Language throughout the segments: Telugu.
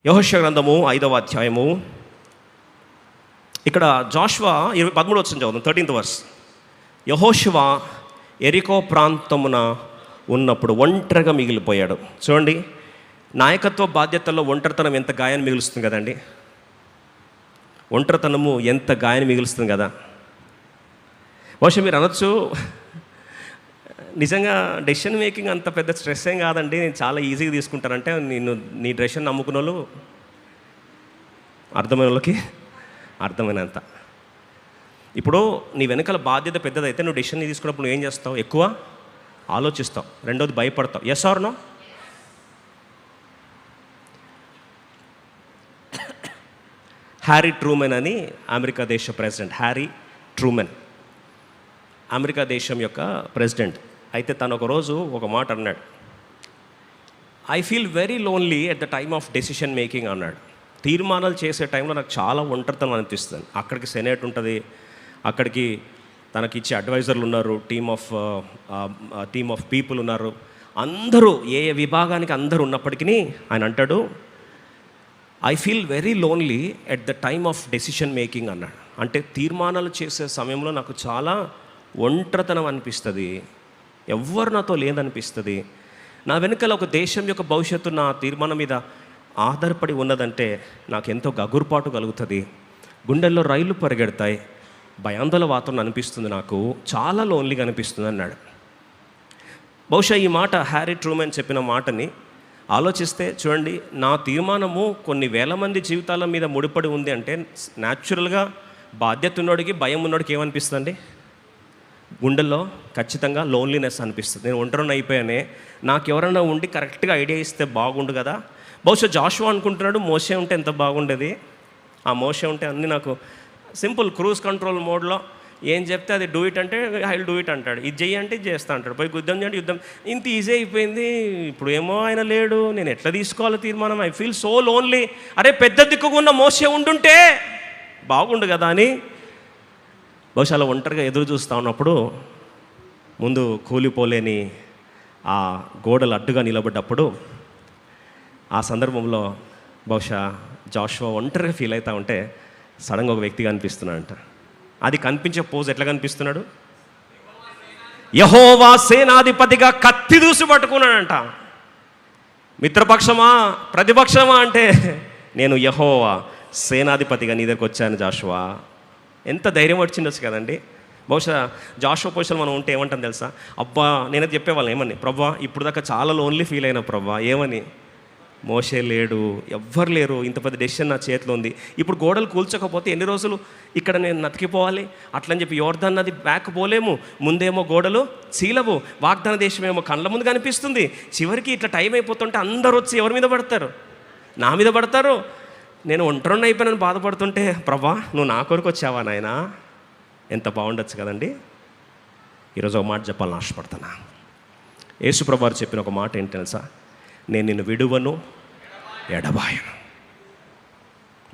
యెహోషువ గ్రంథము 5వ అధ్యాయము. ఇక్కడ జాషువా 13 వచ్చిన చదువుతాం, 13th వర్స్. యెహోషువ యెరికో ప్రాంతమున ఉన్నప్పుడు ఒంటరిగా మిగిలిపోయాడు. చూడండి, నాయకత్వ బాధ్యతల్లో ఒంటరితనం ఎంత గాయాన్ని మిగులుస్తుంది కదండి. ఒంటరితనము ఎంత గాయాన్ని మిగులుస్తుంది కదా. బహుశా మీరు అనొచ్చు, నిజంగా డెసిషన్ మేకింగ్ అంత పెద్ద స్ట్రెస్ ఏం కాదండి, నేను చాలా ఈజీగా తీసుకుంటానంటే నీ డెసిషన్ నమ్ముకున్న వాళ్ళు, అర్థమైన వాళ్ళకి అర్థమైనంత. ఇప్పుడు నీ వెనకాల బాధ్యత పెద్దదైతే నువ్వు డెసిషన్ తీసుకున్నప్పుడు నువ్వు ఏం చేస్తావు? ఎక్కువ ఆలోచిస్తావు. రెండోది భయపడతావు. Yes or no? Harry Truman అని అమెరికా దేశ ప్రెసిడెంట్, హ్యారీ ట్రూమెన్ అమెరికా దేశం యొక్క ప్రెసిడెంట్. అయితే తను ఒకరోజు ఒక మాట అన్నాడు, I feel very lonely at the time of decision making అన్నాడు. తీర్మానాలు చేసే టైంలో నాకు చాలా ఒంటరితనం అనిపిస్తుంది. అక్కడికి సెనేట్ ఉంటుంది, అక్కడికి తనకిచ్చే అడ్వైజర్లు ఉన్నారు, టీమ్ ఆఫ్ పీపుల్ ఉన్నారు, అందరూ ఏ విభాగానికి అందరూ ఉన్నప్పటికీ ఆయన అంటాడు, I feel very lonely at the time of decision making అన్నాడు. అంటే తీర్మానాలు చేసే సమయంలో నాకు చాలా ఒంటరితనం అనిపిస్తుంది, ఎవ్వరు నాతో లేదనిపిస్తుంది. నా వెనుకల ఒక దేశం యొక్క భవిష్యత్తు నా తీర్మానం మీద ఆధారపడి ఉన్నదంటే నాకు ఎంతో గగురుపాటు కలుగుతుంది, గుండెల్లో రైళ్లు పరిగెడతాయి, భయాందోళన వాతావరణం అనిపిస్తుంది, నాకు చాలా లోన్లీగా అనిపిస్తుంది అన్నాడు. బహుశా ఈ మాట హ్యారీ ట్రూమెన్ చెప్పిన మాటని ఆలోచిస్తే చూడండి, నా తీర్మానము కొన్ని వేల మంది జీవితాల మీద ముడిపడి ఉంది అంటే న్యాచురల్గా బాధ్యత ఉన్నోడికి, భయం ఉన్నోడికి ఏమనిపిస్తుంది? గుండెల్లో ఖచ్చితంగా లోన్లీనెస్ అనిపిస్తుంది. నేను ఒంటరిని అయిపోయానే, నాకు ఎవరైనా ఉండి కరెక్ట్గా ఐడియా ఇస్తే బాగుండు కదా. బహుశా జాషువా అనుకుంటున్నాడు, మోషే ఉంటే ఎంత బాగుండేది, ఆ మోషే ఉంటే అన్నీ నాకు సింపుల్ క్రూజ్ కంట్రోల్ మోడ్లో ఏం చెప్తే అది డూ ఇట్ అంటే ఐ విల్ డూ ఇట్ అంటాడు, ఇది చెయ్యి అంటే ఇది చేస్తా అంటాడు, పోయి యుద్ధం చేయండి యుద్ధం, ఇంత ఈజీ అయిపోయింది. ఇప్పుడు ఏమో ఆయన లేడు, నేను ఎట్లా తీసుకోవాలి తీర్మానం, ఐ ఫీల్ సో లోన్లీ. అరే పెద్ద దిక్కుకున్న మోషే ఉండుంటే బాగుండు కదా అని బహుశా అలా ఒంటరిగా ఎదురు చూస్తూ ఉన్నప్పుడు ముందు కూలిపోలేని ఆ గోడలు అడ్డుగా నిలబడ్డప్పుడు ఆ సందర్భంలో బహుశా జాషువా ఒంటరిగా ఫీల్ అవుతూ ఉంటే సడన్గా ఒక వ్యక్తి కనిపిస్తున్నాడంట. అది కనిపించే పోజ్ ఎట్లా కనిపిస్తున్నాడు? యెహోవా సేనాధిపతిగా కత్తి దూసి పట్టుకున్నాడంట. మిత్రపక్షమా ప్రతిపక్షమా అంటే నేను యెహోవా సేనాధిపతిగా నీ దగ్గరికి వచ్చాను జాషువా. ఎంత ధైర్యం వచ్చిండొచ్చు కదండి. బహుశా జాషువా పొజిషన్ మనం ఉంటే ఏమంటాం తెలుసా? అబ్బా, నేనైతే చెప్పేవాళ్ళం ఏమని, ప్రభా ఇప్పుడు దాకా చాలా లోన్లీ ఫీల్ అయినా ప్రభా, ఏమని, మోషే లేడు, ఎవ్వరు లేరు, ఇంత పెద్ద డెసిషన్ నా చేతిలో ఉంది, ఇప్పుడు గోడలు కూల్చకపోతే ఎన్ని రోజులు ఇక్కడ నేను నతికిపోవాలి, అట్లని చెప్పి యోర్దాన్ నది బ్యాక్ పోలేము, ముందేమో గోడలు చీలవు, వాగ్దాన దేశం ఏమో కళ్ళ ముందు కనిపిస్తుంది, చివరికి ఇట్లా టైం అయిపోతుంటే అందరూ వచ్చి ఎవరి మీద పడతారు? నా మీద పడతారు. నేను ఒంటరిని అయిపోయినని బాధపడుతుంటే ప్రభా నువ్వు నా కొరకు వచ్చావా నాయనా, ఎంత బాగుండొచ్చు కదండి. ఈరోజు ఒక మాట చెప్పాలని ఆశపడుతున్నా. యేసు ప్రభువారు చెప్పిన ఒక మాట ఏంటి తెలుసా? నేను నిన్ను విడువను ఎడబాయను.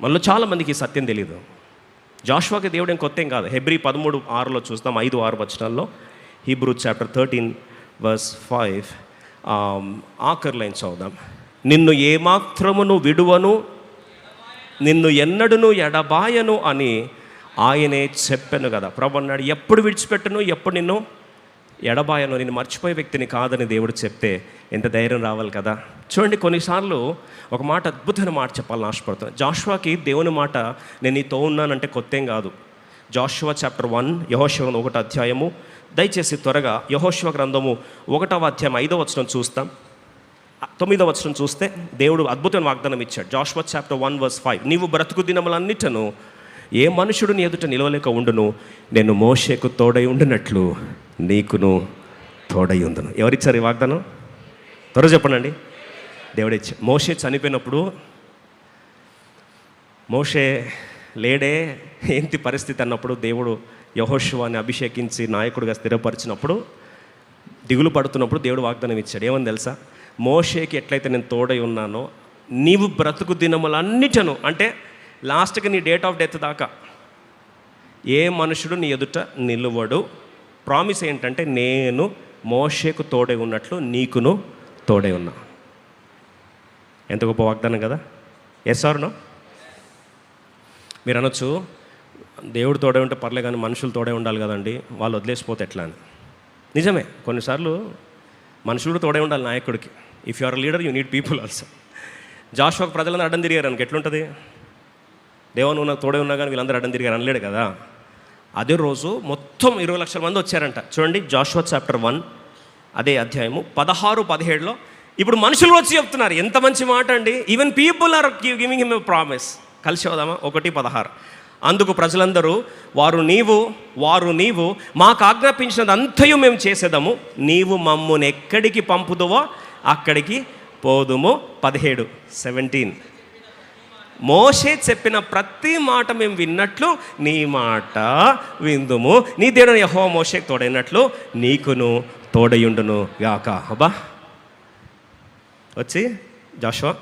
మనలో చాలామందికి ఈ సత్యం తెలియదు. జాషువాకి దేవుడు ఏం కొత్త ఏం కాదు. హెబ్రీ 13:6 చూస్తాం, 5-6 వచనాల్లో. హీబ్రూ చాప్టర్ 13:5 ఆఖరి లైన్ చదువుదాం. నిన్ను ఏమాత్రమును విడువను, నిన్ను ఎన్నడును ఎడబాయను అని ఆయనే చెప్పాను కదా. ప్రభు అన్నాడు, ఎప్పుడు విడిచిపెట్టను, ఎప్పుడు నిన్ను ఎడబాయను, నిన్ను మర్చిపోయే వ్యక్తిని కాదని దేవుడు చెప్తే ఎంత ధైర్యం రావాలి కదా. చూడండి, కొన్నిసార్లు ఒక మాట, అద్భుతమైన మాట చెప్పాలని ఆశపడుతున్నాను. జాషువాకి దేవుని మాట నేను నీతో ఉన్నానంటే కొత్త ఏం కాదు. జాషువా చాప్టర్ 1, యెహోషువ 1వ అధ్యాయము. దయచేసి త్వరగా యెహోషువ గ్రంథము 1వ అధ్యాయం 5వ వచనం చూస్తాం. 9వ వచనం చూస్తే దేవుడు అద్భుతమైన వాగ్దానం ఇచ్చాడు. జాషువా చాప్టర్ 1:5, నీవు బ్రతుకు దినములన్నిటను ఏ మనుషుడు నీ ఎదుట నిలవలేక ఉండును, నేను మోషేకు తోడై ఉండినట్లు నీకును తోడై ఉండును. ఎవరిచ్చారు ఈ వాగ్దానం? త్వరగా చెప్పండి. దేవుడే ఇచ్చాడు. మోషే చనిపోయినప్పుడు, మోషే లేడే ఏంటి పరిస్థితి అన్నప్పుడు దేవుడు యెహోషువాని అభిషేకించి నాయకుడిగా స్థిరపరిచినప్పుడు, దిగులు పడుతున్నప్పుడు దేవుడు వాగ్దానం ఇచ్చాడు. ఏమని తెలుసా? మోషేకి ఎట్లయితే నేను తోడై ఉన్నానో నీవు బ్రతుకు దినములన్నిటను, అంటే లాస్ట్కి నీ డేట్ ఆఫ్ డెత్ దాకా ఏ మనుషుడు నీ ఎదుట నిలువడు. ప్రామిస్ ఏంటంటే నేను మోషేకు తోడై ఉన్నట్లు నీకును తోడై ఉన్నా. ఎంత గొప్ప వాగ్దానం కదా. Yes or no? మీరు అనొచ్చు, దేవుడు తోడే ఉంటే పర్లే కానీ మనుషులు తోడే ఉండాలి కదండి, వాళ్ళు వదిలేసిపోతే ఎట్లా అని. నిజమే, కొన్నిసార్లు మనుషులు తోడే ఉండాలి నాయకుడికి. If you are leader you need people also. జాషువాకు ప్రజలందరూ అడ్డం తిరిగారు అనుకో ఎట్లుంటుంది? దేవా నువ్వు నాకు తోడే ఉన్నా కానీ వీళ్ళందరూ అడ్డం తిరిగారు అనలేడు కదా. అదే రోజు మొత్తం 20 లక్షల మంది వచ్చారంట. చూడండి, జాషువా చాప్టర్ 1 అదే అధ్యాయము 16-17లో. ఇప్పుడు మనుషులు వచ్చి చెప్తున్నారు, ఎంత మంచి మాట అండి. Even people are giving him a promise. కలిసి చదువుదామా? 1:16. అందుకు ప్రజలందరూ వారు నీవు మాకు ఆజ్ఞాపించినది అంతయు మేము చేసేదము, నీవు మమ్మును ఎక్కడికి పంపుదువో అక్కడికి పోదుము. 17 మోషే చెప్పిన ప్రతి మాట మేము విన్నట్లు నీ మాట విందుము, నీ దేవుడైన యెహోవా మోషేకు తోడైనట్లు నీకును తోడయుండును గాక. అబ్బా, వచ్చి జాషువా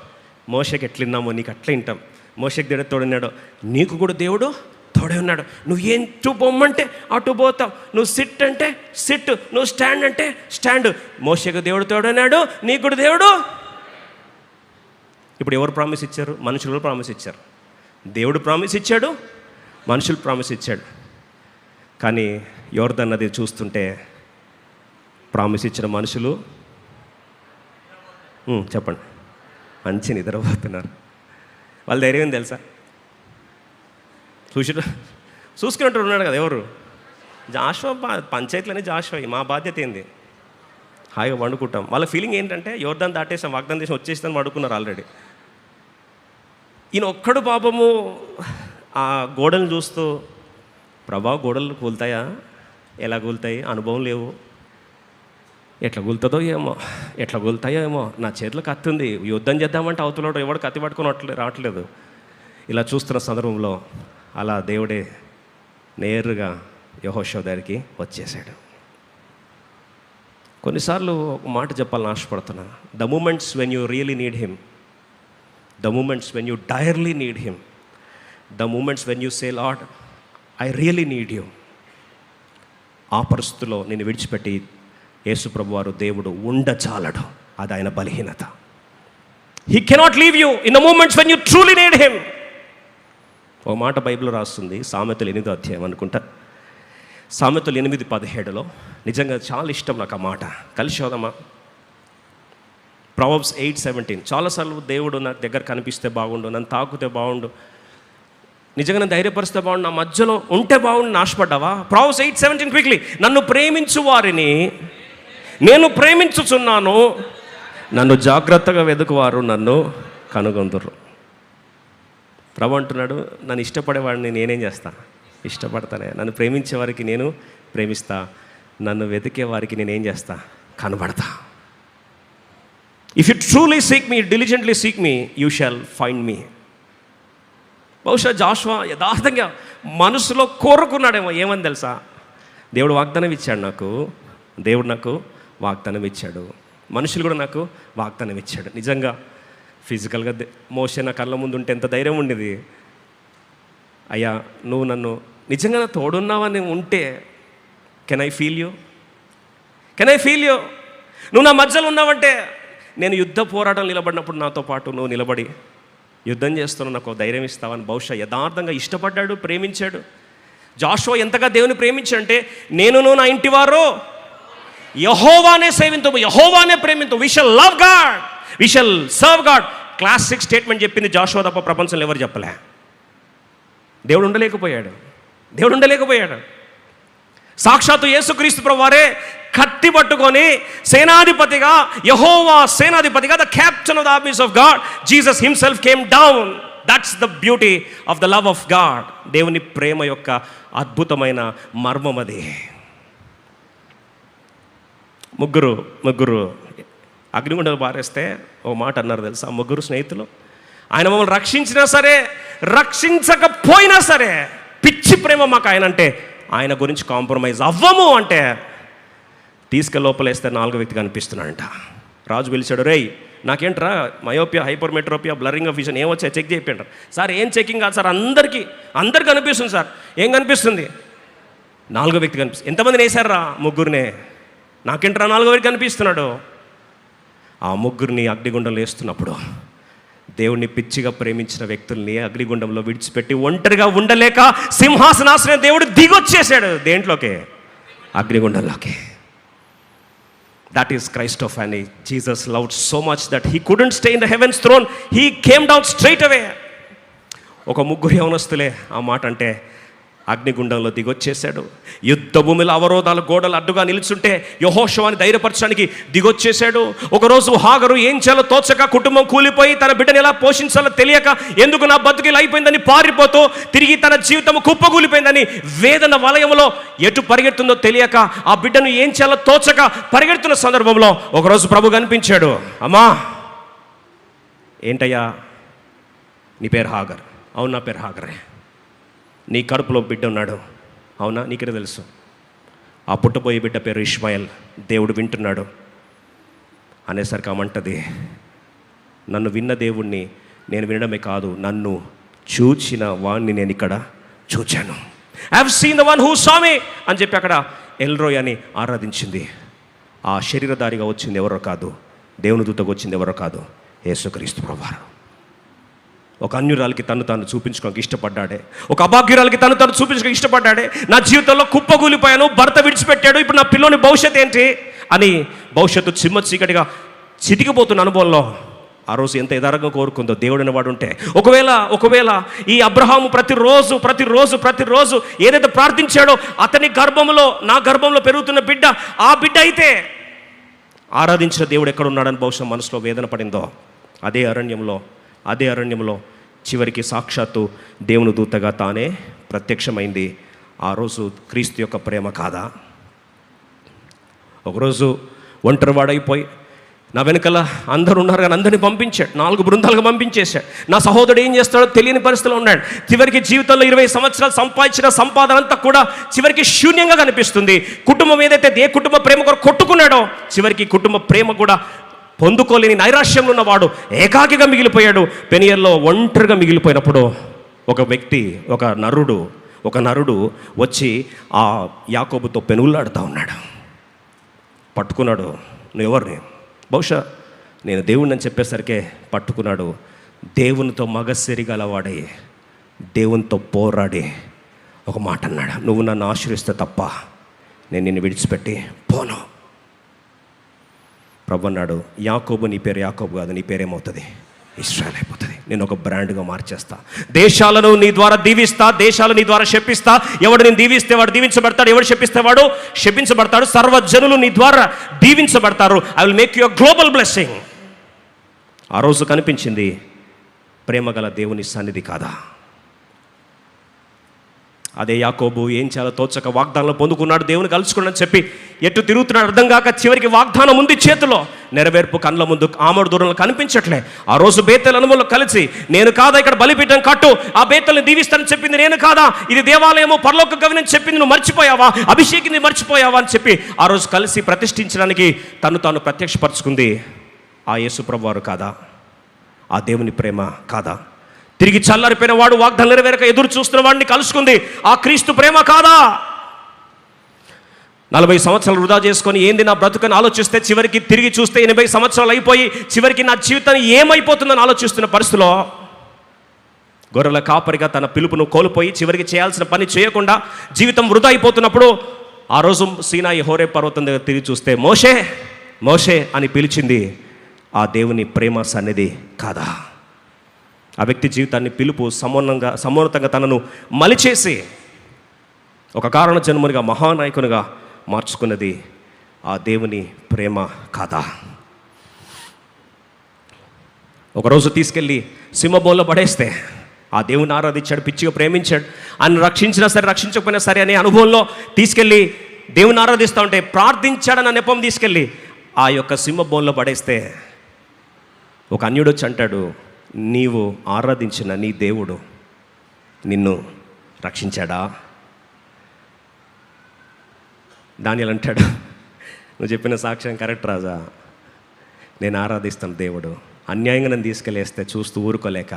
మోషేకి ఎట్లున్నామో నీకు అట్లా వింటాం. మోషేకి దేవుడు తోడున్నాడు, నీకు కూడా దేవుడు తోడే ఉన్నాడు. నువ్వు ఏంటూ బొమ్మంటే అటు పోతావు, నువ్వు సిట్ అంటే సిట్, నువ్వు స్టాండ్ అంటే స్టాండ్. మోషేకు దేవుడు తోడున్నాడు, నీకు కూడా దేవుడు. ఇప్పుడు ఎవరు ప్రామిస్ ఇచ్చారు? మనుషులు ప్రామిస్ ఇచ్చారు. దేవుడు ప్రామిస్ ఇచ్చాడు, మనుషులు ప్రామిస్ ఇచ్చాడు. కానీ యోర్దాను నది చూస్తుంటే ప్రామిస్ ఇచ్చిన మనుషులు చెప్పండి మంచి నిద్రపోతున్నారు. వాళ్ళ ధైర్యం తెలుసా? చూసుకున్నట్టు ఉన్నాడు కదా ఎవరు? జాషువా. పంచాయతీలోనే జాషువా. మా బాధ్యత ఏంది? హాయిగా వండుకుంటాం. వాళ్ళ ఫీలింగ్ ఏంటంటే యోర్దాను దాటేసాం, వాగ్దానం దేశం వచ్చేస్తాను వండుకున్నారు ఆల్రెడీ. ఈయన ఒక్కడు పాపము ఆ గోడలు చూస్తూ, ప్రభా గోడలు కూలుతాయా? ఎలా కూలుతాయి? అనుభవం లేవు, ఎట్లా కూలుతుందో ఎట్లా కూలుతాయో ఏమో, నా చేతిలో కత్తి ఉంది, యుద్ధం చేద్దామంటే అవతల ఎవడు కత్తి పట్టుకొని రావట్లేదు. ఇలా చూస్తున్న సందర్భంలో అలా దేవుడే నేరుగా యెహోషువ దగ్గరికి వచ్చేసాడు. కొన్నిసార్లు ఒక మాట చెప్పాలని ఆశపడుతున్నా. The moments when you really need him, the moments when you direly need him, the moments when you say Lord I really need you, ఆ పరిస్థితుల్లో నేను విడిచిపెట్టి యేసు ప్రభువారు దేవుడు ఉండచాలడు. అది ఆయన బలహీనత. He cannot leave you in the moments when you truly need him. ఒక మాట బైబిల్లో రాస్తుంది, సామెతలు 8వ అధ్యాయం అనుకుంటా, సామెతలు 8:17లో. నిజంగా చాలా ఇష్టం నాకు ఆ మాట. కలిసి చదువుదామా? ప్రొవర్బ్స్ 8:17. చాలాసార్లు దేవుడు నా దగ్గర కనిపిస్తే బాగుండు, నన్ను తాకుతే బాగుండు, నిజంగా నన్ను ధైర్యపరిస్తే బాగుండు, నా మధ్యలో ఉంటే బాగుండు ఆశపడ్డావా? Proverbs 8:17 quickly. నన్ను ప్రేమించు వారిని నేను ప్రేమించుచున్నాను, నన్ను జాగ్రత్తగా వెతుకువారు నన్ను కనుగొందురు. ప్రభు అంటున్నాడు, నన్ను ఇష్టపడేవాడిని నేనేం చేస్తా? ఇష్టపడతానే. నన్ను ప్రేమించే వారికి నేను ప్రేమిస్తా, నన్ను వెతికే వారికి నేనేం చేస్తా? కనబడతా. If you truly seek me, diligently seek me, you shall find me. బహుశా జాషువా యథార్థంగా మనసులో కోరుకున్నాడేమో. ఏమని తెలుసా? దేవుడు వాగ్దానం ఇచ్చాడు నాకు, దేవుడు నాకు వాగ్దానం ఇచ్చాడు, మనుషులు కూడా నాకు వాగ్దానం ఇచ్చాడు. నిజంగా ఫిజికల్గా మోషే నా కళ్ళ ముందు ఉంటే ఎంత ధైర్యం ఉండేది. అయ్యా నువ్వు నన్ను నిజంగా తోడున్నావని ఉంటే can I feel you, can I feel you. నువ్వు నా మధ్యలో ఉన్నావంటే, నేను యుద్ధ పోరాటం నిలబడినప్పుడు నాతో పాటు నువ్వు నిలబడి యుద్ధం చేస్తున్నావు, నాకు ధైర్యం ఇస్తావని బహుశా యథార్థంగా ఇష్టపడ్డాడు, ప్రేమించాడు. జాషువా ఎంతగా దేవుని ప్రేమించంటే, నేను నా ఇంటి వారు యెహోవానే సేవింతుము, యెహోవానే ప్రేమింతుము, we shall love God, we shall serve God. Classic statement చెప్పింది జాషువా తప్ప ప్రపంచంలో ఎవరు చెప్పలే. దేవుడు ఉండలేకపోయాడు. సాక్షాత్తు యేసుక్రీస్తు ప్రభువారే కత్తి పట్టుకొని సేనాధిపతిగా, యెహోవా సేనాధిపతిగా, the captain of the armies of God, Jesus himself came down. That's the beauty of the love of God. దేవుని ప్రేమ యొక్క అద్భుతమైన మర్మం అది. ముగ్గురు అగ్నిగుండలు పారేస్తే ఓ మాట అన్నారు తెలుసా? ముగ్గురు స్నేహితులు, ఆయన మమ్మల్ని రక్షించినా సరే రక్షించకపోయినా సరే పిచ్చి ప్రేమ మాకు ఆయన అంటే, ఆయన గురించి కాంప్రమైజ్ అవ్వము అంటే తీసుకెళ్ళి లోపలేస్తే 4వ వ్యక్తి కనిపిస్తున్నాడంట. రాజు పిలిచాడు, రేయ్ నాకేంట్రా myopia, hypermetropia, blurring of vision ఏమొచ్చా చెక్ చేయించారు. సార్ ఏం చెకింగ్ కాదు సార్, అందరికీ కనిపిస్తుంది సార్. ఏం కనిపిస్తుంది? 4వ వ్యక్తి కనిపిస్తుంది. ఎంతమందిని వేశారా? ముగ్గురినే. నాకేంట్రా 4వ వ్యక్తి కనిపిస్తున్నాడు. ఆ ముగ్గురిని అగ్నిగుండంలో వేస్తున్నప్పుడు దేవుణ్ణి పిచ్చిగా ప్రేమించిన వ్యక్తుల్ని అగ్నిగుండంలో విడిచిపెట్టి ఒంటరిగా ఉండలేక సింహాసనాశ్రయ దేవుడు దిగొచ్చేసాడు దేంట్లోకి? అగ్నిగుండంలోకి. That is Christ of Annie. Jesus loved so much that he couldn't stay in the heaven's throne. He came down straight away. ఒక ముగ్గురు యవనస్తులే ఆ మాట అంటే అగ్నిగుండంలో దిగొచ్చేశాడు. యుద్ధ భూమిలో అవరోధాల గోడలు అడ్డుగా నిలుచుంటే యెహోషువని ధైర్యపరచడానికి దిగొచ్చేశాడు. ఒకరోజు హాగరు ఏం చేయాలో తోచక కుటుంబం కూలిపోయి తన బిడ్డని ఎలా పోషించాలో తెలియక ఎందుకు నా బతుకు ఇలా అయిపోయిందని పారిపోతూ తిరిగి తన జీవితం కుప్పకూలిపోయిందని వేదన వలయంలో ఎటు పరిగెడుతుందో తెలియక ఆ బిడ్డను ఏం చేయాలో తోచక పరిగెడుతున్న సందర్భంలో ఒకరోజు ప్రభు కనిపించాడు. అమ్మా, ఏంటయ్యా నీ పేరు హాగర్? అవును, నా పేరు హాగరే. నీ కడుపులో బిడ్డ ఉన్నాడు. అవునా, నీకే తెలుసు. ఆ పుట్టబోయే బిడ్డ పేరు ఇష్మాయల్. దేవుడు వింటున్నాడు అనేసరికి ఆమంటది, నన్ను విన్న దేవుణ్ణి నేను వినడమే కాదు, నన్ను చూచిన వాణ్ణి నేను ఇక్కడ చూచాను. I have seen the one who saw me అని చెప్పి అక్కడ ఎల్రోయ్ అని ఆరాధించింది. ఆ శరీరధారిగా వచ్చింది ఎవరో కాదు, దేవుని దూతకు వచ్చింది ఎవరో కాదు, యేసుక్రీస్తు ప్రభువారు. ఒక అన్యురాలకి తను తాను చూపించుకోక ఇష్టపడ్డాడే, ఒక అభాగ్యురాలకి తను తాను చూపించుకోక ఇష్టపడ్డాడే. నా జీవితంలో కుప్పకూలిపోయాను, భర్త విడిచిపెట్టాడు, ఇప్పుడు నా పిల్లోని భవిష్యత్తు ఏంటి అని భవిష్యత్తు చిమ్మ చీకటిగా చితికిపోతున్న అనుభవంలో ఆ రోజు ఎంత యథార్థంగా కోరుకుందో దేవుడని వాడు ఉంటే, ఒకవేళ ఈ అబ్రహాము ప్రతిరోజు ఏదైతే ప్రార్థించాడో అతని గర్భంలో, నా గర్భంలో పెరుగుతున్న బిడ్డ ఆ బిడ్డ అయితే ఆరాధించిన దేవుడు ఎక్కడున్నాడని బహుశా మనసులో వేదన పడిందో అదే అరణ్యంలో చివరికి సాక్షాత్తు దేవుని దూతగా తానే ప్రత్యక్షమైంది. ఆ రోజు క్రీస్తు యొక్క ప్రేమ కాదా? ఒకరోజు ఒంటరివాడైపోయి నా వెనకాల అందరూ ఉన్నారు కానీ అందరినీ పంపించాడు, 4 బృందాలుగా పంపించేశాడు. నా సహోదరుడు ఏం చేస్తాడో తెలియని పరిస్థితిలో ఉన్నాడు. చివరికి జీవితంలో 20 సంవత్సరాలు సంపాదించిన సంపాదన అంతా కూడా చివరికి శూన్యంగా కనిపిస్తుంది. కుటుంబం ఏదైతే ఏ కుటుంబ ప్రేమ కొరకు కొట్టుకున్నాడో చివరికి కుటుంబ ప్రేమ కూడా పొందుకోలేని నైరాశ్యంలో ఉన్నవాడు ఏకాకిగా మిగిలిపోయాడు. పెనియల్లో ఒంటరిగా మిగిలిపోయినప్పుడు ఒక నరుడు వచ్చి ఆ యాకోబుతో పెనుగులాడుతూ ఉన్నాడు. పట్టుకున్నాడు. నువ్వు ఎవరిని? బహుశా నేను దేవుడిని అని చెప్పేసరికే పట్టుకున్నాడు. దేవునితో మగసిరిగలవాడే, దేవునితో పోరాడి ఒక మాట అన్నాడు, నువ్వు నన్ను ఆశ్రయిస్తే తప్ప నేను నిన్ను విడిచిపెట్టి పోను. ప్రభు అన్నాడు, యాకోబు నీ పేరు యాకోబు కాదు, నీ పేరేమవుతుంది? ఇశ్రాయేల్ అయిపోతుంది. నేను ఒక బ్రాండ్గా మార్చేస్తా. దేశాలను నీ ద్వారా దీవిస్తా, దేశాలు నీ ద్వారా శపిస్తా. ఎవడు నేను దీవిస్తే వాడు దీవించబడతాడు, ఎవడు శపిస్తే వాడు శపించబడతాడు. సర్వజనులు నీ ద్వారా దీవించబడతారు. I will make you a global blessing. ఆ రోజు కనిపించింది ప్రేమ గల దేవుని సన్నిధి కాదా? అదే యాకోబు ఏం చాలా తోచక వాగ్దానంలో పొందుకున్నాడు, దేవుని కలుసుకున్నాడని చెప్పి ఎటు తిరుగుతున్నాడు అర్థం కాక చివరికి వాగ్దానం ఉంది చేతిలో, నెరవేర్పు కళ్ళ ముందు ఆమడు దూరంలో కనిపించట్లే. ఆ రోజు బేతేలు అనుభవంలో కలిసి, నేను కాదా ఇక్కడ బలిపీఠం కట్టు, ఆ బేతల్ని దీవిస్తానని చెప్పింది నేను కాదా, ఇది దేవాలయమో పరలోక గవిని చెప్పింది నువ్వు మర్చిపోయావా, అభిషేకిని మర్చిపోయావా అని చెప్పి ఆ రోజు కలిసి ప్రతిష్ఠించడానికి తాను ప్రత్యక్షపరచుకుంది ఆ యేసు ప్రభువారు కాదా? ఆ దేవుని ప్రేమ కాదా? తిరిగి చల్లారిపోయిన వాడు వాగ్దానం నెరవేరక ఎదురు చూస్తున్న వాడిని కలుసుకుంది ఆ క్రీస్తు ప్రేమ కాదా? 40 సంవత్సరాలు వృధా చేసుకొని ఏంది నా బ్రతుకని ఆలోచిస్తే చివరికి తిరిగి చూస్తే 80 సంవత్సరాలు అయిపోయి చివరికి నా జీవితం ఏమైపోతుందని ఆలోచిస్తున్న పరిస్థితిలో గొర్రెల కాపరిగా తన పిలుపును కోల్పోయి చివరికి చేయాల్సిన పని చేయకుండా జీవితం వృధా అయిపోతున్నప్పుడు ఆ రోజు సీనాయి హోరే పర్వతం దగ్గర తిరిగి చూస్తే మోషే అని పిలిచింది ఆ దేవుని ప్రేమ సన్నిధి కాదా? ఆ వ్యక్తి జీవితాన్ని పిలుపు సమోన్నతంగా తనను మలిచేసి ఒక కారణ జన్మునిగా మహానాయకునిగా మార్చుకున్నది ఆ దేవుని ప్రేమ కాదా? ఒకరోజు తీసుకెళ్ళి సింహబోన్లో పడేస్తే ఆ దేవుని ఆరాధించాడు, పిచ్చిగా ప్రేమించాడు. ఆయన రక్షించినా సరే రక్షించకపోయినా సరే అనే అనుభవంలో తీసుకెళ్ళి దేవుని ఆరాధిస్తూ ఉంటే ప్రార్థించాడన్న నెపం తీసుకెళ్ళి ఆ యొక్క సింహబోన్లో పడేస్తే ఒక అన్యుడు వచ్చి అంటాడు, నీవు ఆరాధించిన నీ దేవుడు నిన్ను రక్షించాడా? దానియేలు అంటాడు, నువ్వు చెప్పిన సాక్ష్యం కరెక్ట్ రాజా, నేను ఆరాధిస్తాను దేవుడు అన్యాయంగా నన్ను తీసుకెళ్ళేస్తే చూస్తూ ఊరుకోలేక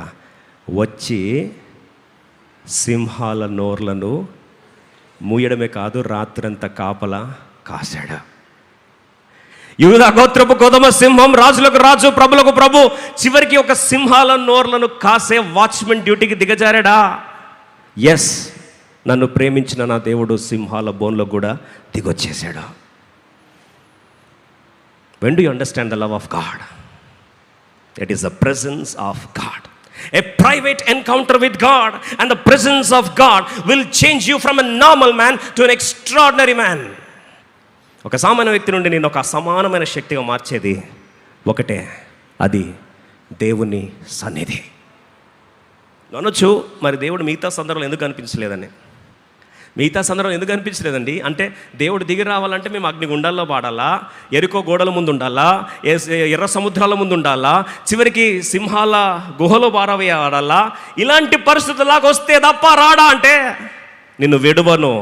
వచ్చి సింహాల నోర్లను మూయడమే కాదు రాత్రంతా కాపలా కాశాడు. యూదా గోత్రపు గోధుమ సింహం, రాజులకు రాజు, ప్రభులకు ప్రభు, చివరికి ఒక సింహాల నోర్లను కాసే వాచ్మెన్ డ్యూటీకి దిగజారాడా? ఎస్, నన్ను ప్రేమించిన నా దేవుడు సింహాల బోన్లో కూడా దిగొచ్చేసాడు. When do you understand the love of God? It is the presence of God. A private encounter with God and the presence of God will change you from a normal man to an extraordinary man. ఒక సామాన్య వ్యక్తి నుండి నేను ఒక అసమానమైన శక్తిగా మార్చేది ఒకటే, అది దేవుని సన్నిధి. అనొచ్చు, మరి దేవుడు మిగతా సందర్భంలో ఎందుకు అనిపించలేదని. మిగతా సందర్భం ఎందుకు అనిపించలేదండి అంటే, దేవుడు దిగి రావాలంటే మేము అగ్నిగుండాల్లో పాడాలా, ఎరుకో గోడల ముందు ఉండాలా, ఎర్ర సముద్రాల ముందు ఉండాలా, చివరికి సింహాల గుహలో ఆడాలా, ఇలాంటి పరిస్థితుల్లాగా వస్తే తప్ప రాడా అంటే, నిన్ను విడువను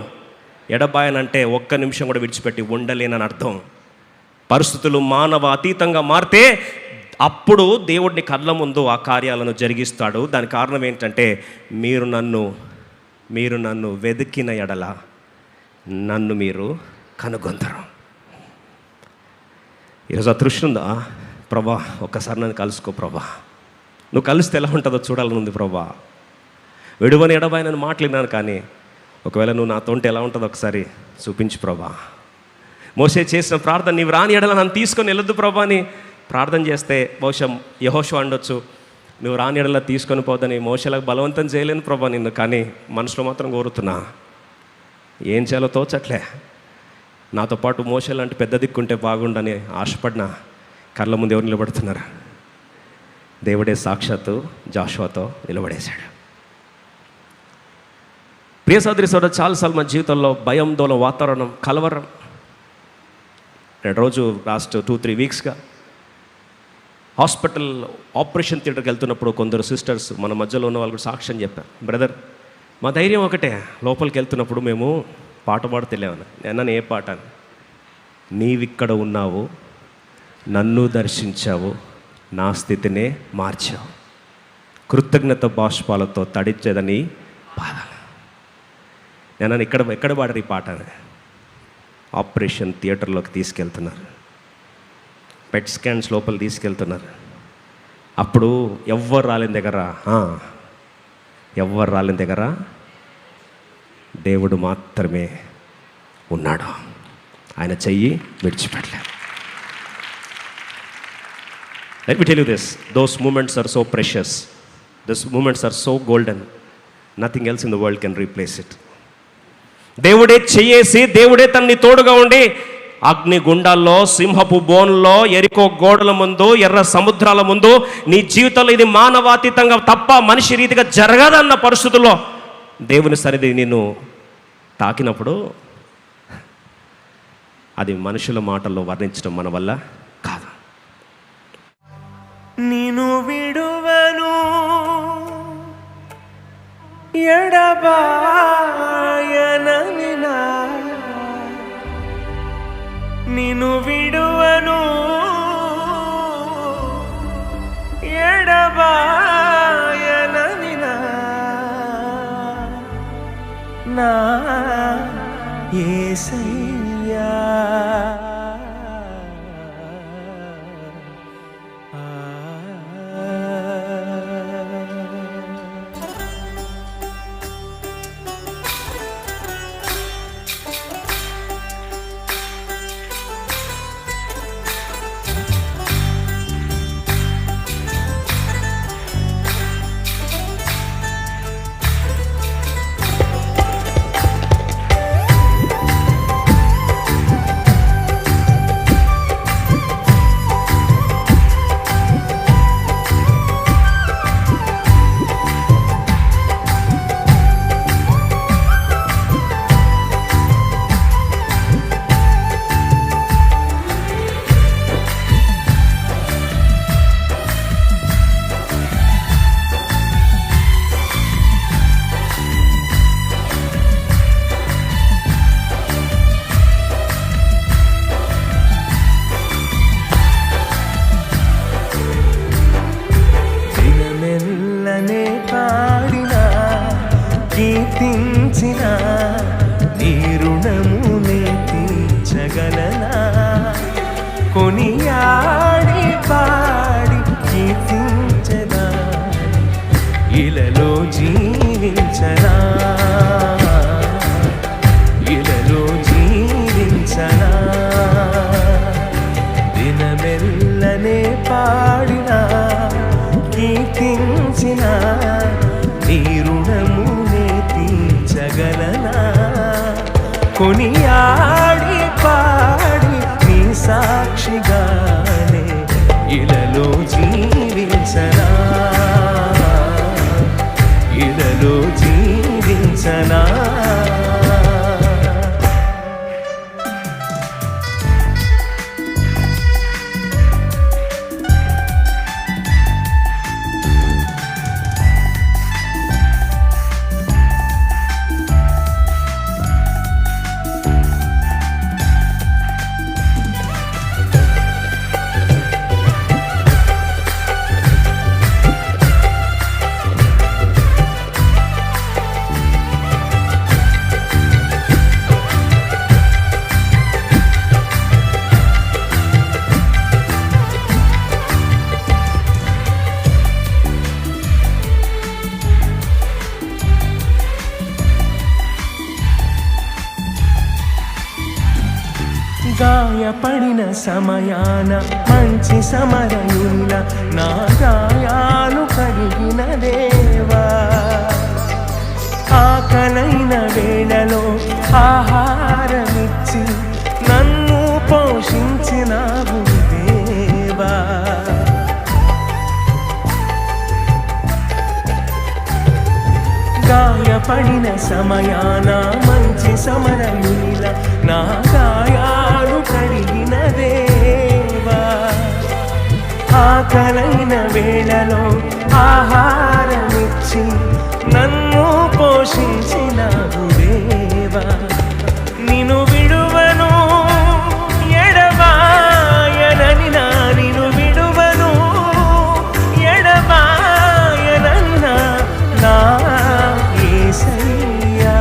ఎడబాయనంటే ఒక్క నిమిషం కూడా విడిచిపెట్టి ఉండలేనని అర్థం. పరిస్థితులు మానవ అతీతంగా మారితే అప్పుడు దేవుడిని కళ్ళ ముందు ఆ కార్యాలను జరిగిస్తాడు. దానికి కారణం ఏంటంటే, మీరు నన్ను వెతికిన ఎడల నన్ను మీరు కనుగొందరు. ఈరోజు అదృష్టం ఉందా? ప్రభా ఒక్కసారి నన్ను కలుసుకో ప్రభా, నువ్వు కలిస్తే ఎలా ఉంటుందో చూడాలని ఉంది ప్రభా. విడువని ఎడబాయనని మాట్లాడినాను, కానీ ఒకవేళ నువ్వు నాతో ఉంటే ఎలా ఉంటుందో ఒకసారి చూపించు ప్రభా. మోషే చేసిన ప్రార్థన, నీవు రాని ఎడల నన్ను తీసుకొని వెళ్ళొద్దు ప్రభా అని ప్రార్థన చేస్తే బహుశా యెహోషువ అనొచ్చు, నువ్వు రాని ఎడల తీసుకొని పోదని. మోషేలకు బలవంతం చేయలేను ప్రభా నిన్ను, కానీ మనసులో మాత్రం కోరుతున్నా, ఏం చేయాలో తోచట్లే. నాతో పాటు మోషే లాంటి పెద్ద దిక్కుంటే బాగుండని ఆశపడిన కళ్ళ ముందు ఎవరు నిలబడుతున్నారు? దేవుడే సాక్షాత్తు జాషువాతో నిలబడేశాడు. ప్రియ సోదరి సోదరు, చాలాసార్లు మన జీవితంలో భయం, దోల వాతావరణం, కలవరం. రోజు లాస్ట్ 2-3 వీక్స్గా హాస్పిటల్ ఆపరేషన్ థియేటర్కి వెళ్తున్నప్పుడు కొందరు సిస్టర్స్ మన మధ్యలో ఉన్న వాళ్ళు సాక్ష్యం చెప్పారు. బ్రదర్, మా ధైర్యం ఒకటే, లోపలికి వెళ్తున్నప్పుడు మేము పాట పాడుతూ వెళ్ళామని. నన్ను ఏ పాట? నీవిక్కడ ఉన్నావు, నన్ను దర్శించావు, నా స్థితినే మార్చావు, కృతజ్ఞత బాష్పాలతో తడిచేదని పాదాలు. నేను ఎక్కడ పాడరు ఈ పాట? ఆపరేషన్ థియేటర్లోకి తీసుకెళ్తున్నారు, పెట్ స్కాన్స్ లోపల తీసుకెళ్తున్నారు. అప్పుడు ఎవ్వరు రాలేని దగ్గర దేవుడు మాత్రమే ఉన్నాడు. ఆయన చెయ్యి విడిచిపెట్టలేదు. Let me tell you this, those moments are so precious, those moments are so golden, nothing else in the world can replace it. దేవుడే చెయ్యేసి, దేవుడే తనని తోడుగా ఉండి అగ్నిగుండాల్లో, సింహపు బోన్లో, ఎరికో గోడల ముందు, ఎర్ర సముద్రాల ముందు, నీ జీవితంలో ఇది మానవాతీతంగా తప్ప మనిషి రీతిగా జరగదన్న పరిస్థితుల్లో దేవుని సన్నిధి నిన్ను తాకినప్పుడు అది మనుషుల మాటల్లో వర్ణించడం మన వల్ల కాదు. నిన్ను విడువను ఎడబాయనని నిన్ను విడువను ఎడబాయనని నా యేసయ్యా. కీర్తించిన నీ రుణమునే తీర్చగలనా, కొనియాడి పాడి కీర్తించదా ఇలలో జీవించనా ఇలలో జీవించనా దినమెల్లనే పాడినా కీర్తించిన నీ రుణమునే తీర్చగలనా కొనియాడి పాడి నీ సాక్షిగానే ఇలలో జీవించనా ఇలలో జీవించనా గాయపడిన సమయాన మంచి సమరయుల నా గాయాలు కడిగిన దేవా ఆకలైన వేళలో ఆహారమిచ్చి నన్ను పోషించినావు దేవా గాయపడిన సమయాన మంచి సమరయుల నా గాయాలు కడిగిన దేవా ఆకలైన వేళలో ఆహారమిచ్చి నన్ను పోషించినావు దేవా నిన్ను విడువను ఎడబాయనని నిన్ను విడువను ఎడబాయనని నా యేసయ్యా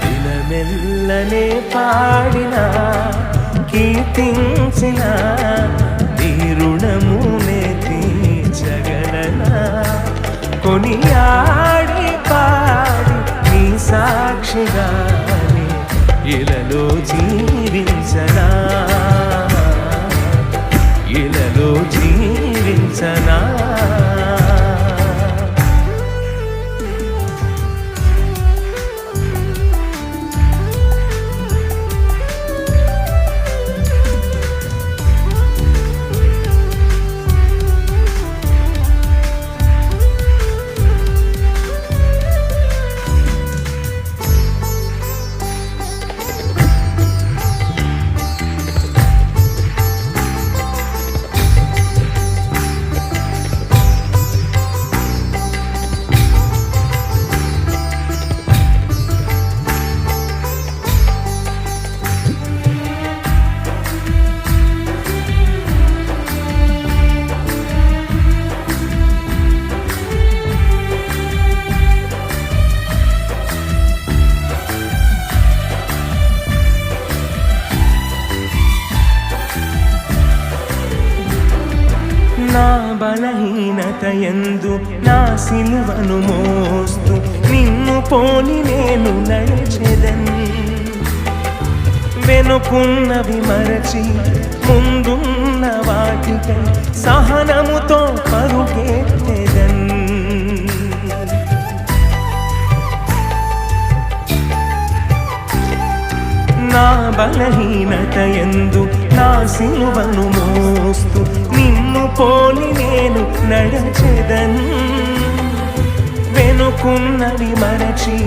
దినమెల్లనే పాడినా కీర్తించిన నీ రుణమునే తీర్చగలనా కొనియాడి పాడి నీ సాక్షిగానే ఇలలో జీవించనా ఇలలో జీవించనా నా బలహీనత యందు నా సిలువను మోస్తూ నిన్ను పోలి నేను నడిచెదను వెనుకున్నవి మరచి ముందున్న వాటికై సహనముతో పరుగెత్తెదను నా బలహీనత యందు నా సిలువను మోస్తూ నిన్ను పోలి నేను నడచెదను వెనుకున్నవి మరచి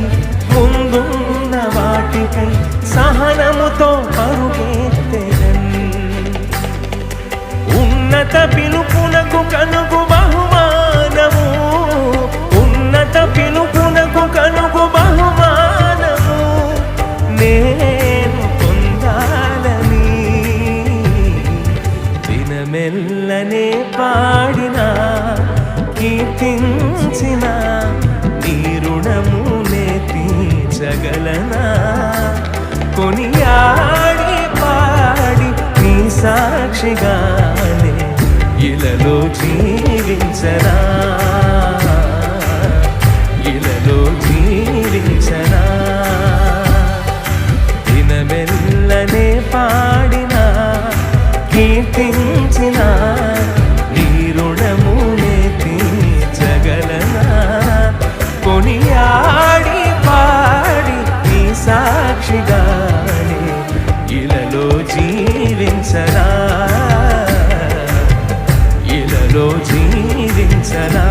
ముందున్న వాటికై సహనముతో పరుగెత్తెదను ఉన్నత పిలుపునకు కనుగు బహుమానము ఉన్నత పిలుపునకు కనుగు బహుమానము నేను పొందాలని దినమెల్లనే పాడినా కీర్తించిన నీ రుణమునే తీర్చగలనా కొనియాడి పాడి సాక్షిగానే ఇలలో జీవించనా, ఇలలో జీవించనా. దినమెల్లనే పాడినా కీర్తించినా నీ రుణమునే తీర్చగలనా. కొనియాడి పాడి నీ సాక్షిగానే ఇలలో జీవించనా, ఇలలో జీవించనా.